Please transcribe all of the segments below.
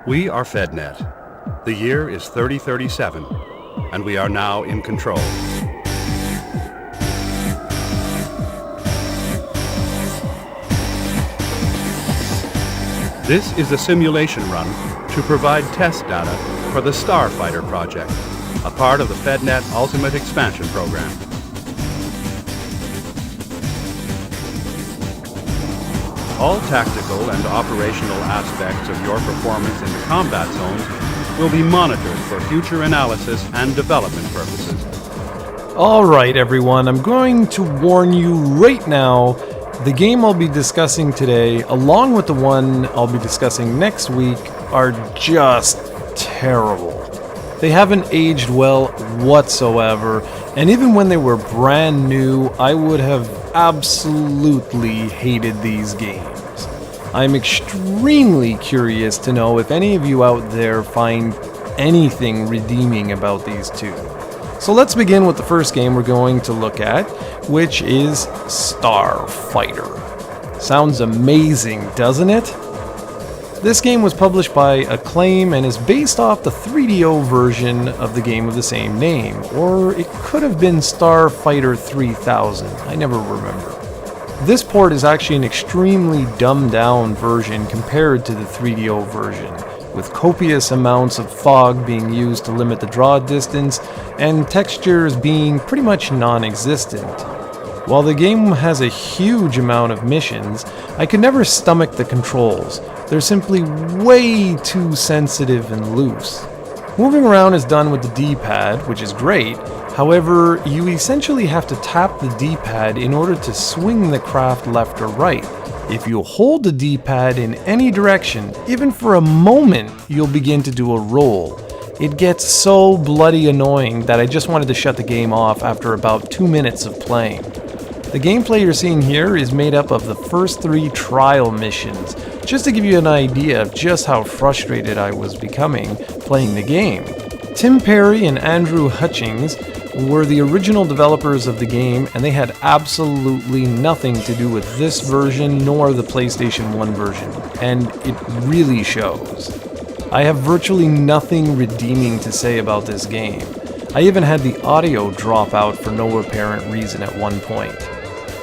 We are FedNet. The year is 3037, and we are now in control. This is a simulation run to provide test data for the Starfighter project, a part of the FedNet Ultimate Expansion Program. All tactical and operational aspects of your performance in the combat zones will be monitored for future analysis and development purposes. Alright everyone, I'm going to warn you right now, the game I'll be discussing today, along with the one I'll be discussing next week, are just terrible. They haven't aged well whatsoever, and even when they were brand new, I would have absolutely hated these games. I'm extremely curious to know if any of you out there find anything redeeming about these two. So let's begin with the first game we're going to look at, which is Starfighter. Sounds amazing, doesn't it? This game was published by Acclaim and is based off the 3DO version of the game of the same name, or it could have been Starfighter 3000, I never remember. This port is actually an extremely dumbed down version compared to the 3DO version, with copious amounts of fog being used to limit the draw distance and textures being pretty much non-existent. While the game has a huge amount of missions, I could never stomach the controls. They're simply way too sensitive and loose. Moving around is done with the D-pad, which is great. However, you essentially have to tap the D-pad in order to swing the craft left or right. If you hold the D-pad in any direction, even for a moment, you'll begin to do a roll. It gets so bloody annoying that I just wanted to shut the game off after about 2 minutes of playing. The gameplay you're seeing here is made up of the first 3 trial missions, just to give you an idea of just how frustrated I was becoming playing the game. Tim Perry and Andrew Hutchings were the original developers of the game, and they had absolutely nothing to do with this version nor the PlayStation 1 version, and it really shows. I have virtually nothing redeeming to say about this game. I even had the audio drop out for no apparent reason at one point.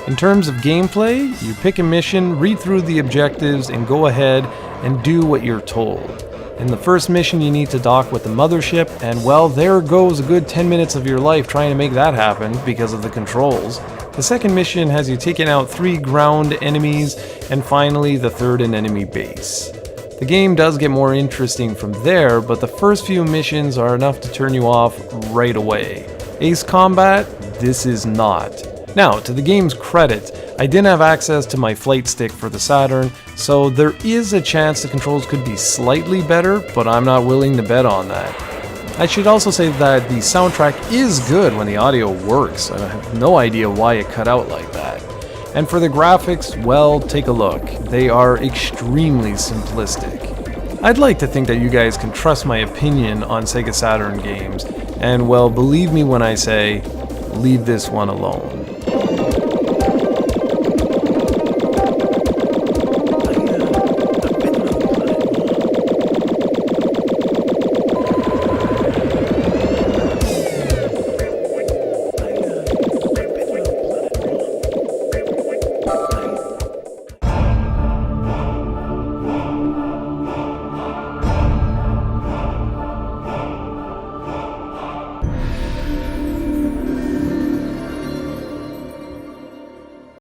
In terms of gameplay, you pick a mission, read through the objectives, and go ahead and do what you're told. In the first mission, you need to dock with the mothership, and well, there goes a good 10 minutes of your life trying to make that happen because of the controls. The second mission has you taking out 3 ground enemies, and finally the third an enemy base. The game does get more interesting from there, but the first few missions are enough to turn you off right away. Ace Combat? This is not. Now, to the game's credit, I didn't have access to my flight stick for the Saturn, so there is a chance the controls could be slightly better, but I'm not willing to bet on that. I should also say that the soundtrack is good when the audio works. I have no idea why it cut out like that. And for the graphics, well, take a look. They are extremely simplistic. I'd like to think that you guys can trust my opinion on SEGA Saturn games, and well, believe me when I say, leave this one alone.